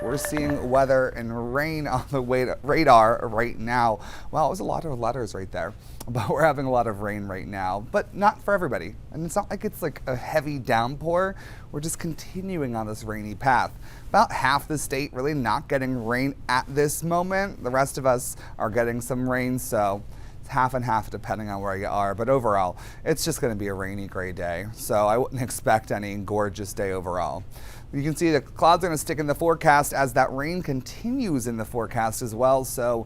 we're seeing weather and rain on the radar right now. Wow, it was a lot of letters right there. But we're having a lot of rain right now, but not for everybody. And it's not like it's like a heavy downpour. We're just continuing on this rainy path. About half the state really not getting rain at this moment. The rest of us are getting some rain, so it's half and half depending on where you are. But overall, it's just going to be a rainy, gray day. So I wouldn't expect any gorgeous day overall. You can see the clouds are going to stick in the forecast as that rain continues in the forecast as well. So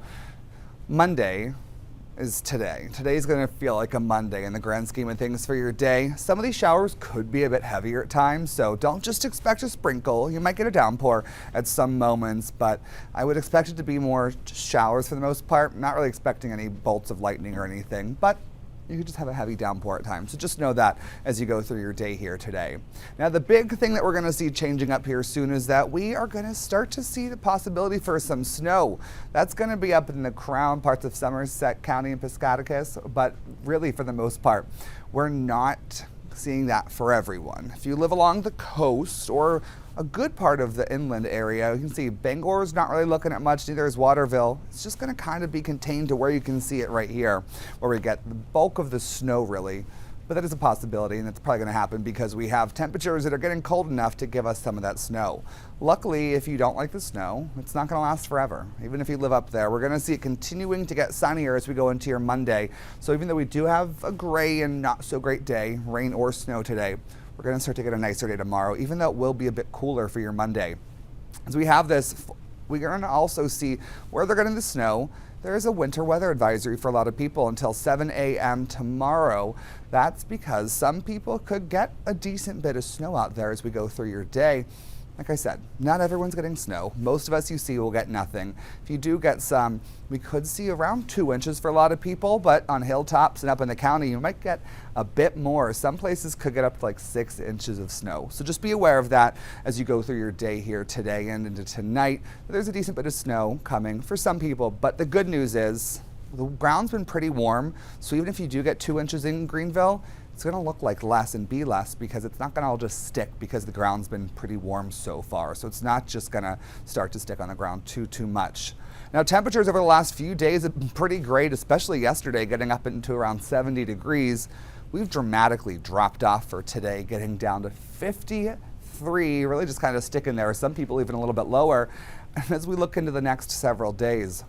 Monday is today. Today's going to feel like a Monday in the grand scheme of things for your day. Some of these showers could be a bit heavier at times, so don't just expect a sprinkle. You might get a downpour at some moments, but I would expect it to be more showers for the most part. Not really expecting any bolts of lightning or anything, but you could just have a heavy downpour at times. So just know that as you go through your day here today. Now, the big thing that we're going to see changing up here soon is that we are going to start to see the possibility for some snow. That's going to be up in the crown parts of Somerset County and Piscataquis, but really for the most part, we're not seeing that for everyone. If you live along the coast or a good part of the inland area, you can see Bangor's not really looking at much, neither is Waterville. It's just going to kind of be contained to where you can see it right here, where we get the bulk of the snow really. But that is a possibility, and it's probably going to happen because we have temperatures that are getting cold enough to give us some of that snow. Luckily, if you don't like the snow, it's not going to last forever. Even if you live up there, we're going to see it continuing to get sunnier as we go into your Monday. So even though we do have a gray and not so great day, rain or snow today, we're going to start to get a nicer day tomorrow, even though it will be a bit cooler for your Monday. As we have this, we're going to also see where they're getting the snow. There is a winter weather advisory for a lot of people until 7 a.m. tomorrow. That's because some people could get a decent bit of snow out there as we go through your day. Like I said, not everyone's getting snow. Most of us you see will get nothing. If you do get some, we could see around 2 inches for a lot of people, but on hilltops and up in the county, you might get a bit more. Some places could get up to like 6 inches of snow. So just be aware of that as you go through your day here today and into tonight. There's a decent bit of snow coming for some people, but the good news is the ground's been pretty warm. So even if you do get 2 inches in Greenville, it's going to look like less and be less because it's not going to all just stick because the ground's been pretty warm so far. So it's not just going to start to stick on the ground too much. Now, temperatures over the last few days have been pretty great, especially yesterday, getting up into around 70 degrees. We've dramatically dropped off for today, getting down to 53, really just kind of sticking there. Some people even a little bit lower. And as we look into the next several days,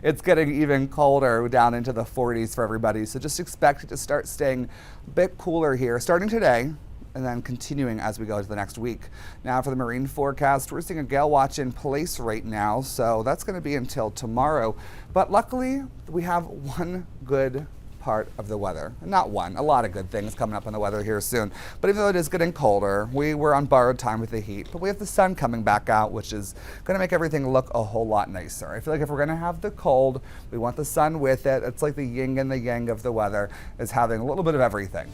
it's getting even colder down into the 40s for everybody. So just expect it to start staying a bit cooler here starting today and then continuing as we go to the next week. Now for the marine forecast, we're seeing a gale watch in place right now. So that's going to be until tomorrow. But luckily we have one good part of the weather. Not one, a lot of good things coming up on the weather here soon. But even though it is getting colder, we were on borrowed time with the heat, but we have the sun coming back out, which is going to make everything look a whole lot nicer. I feel like if we're going to have the cold, we want the sun with it. It's like the yin and the yang of the weather is having a little bit of everything.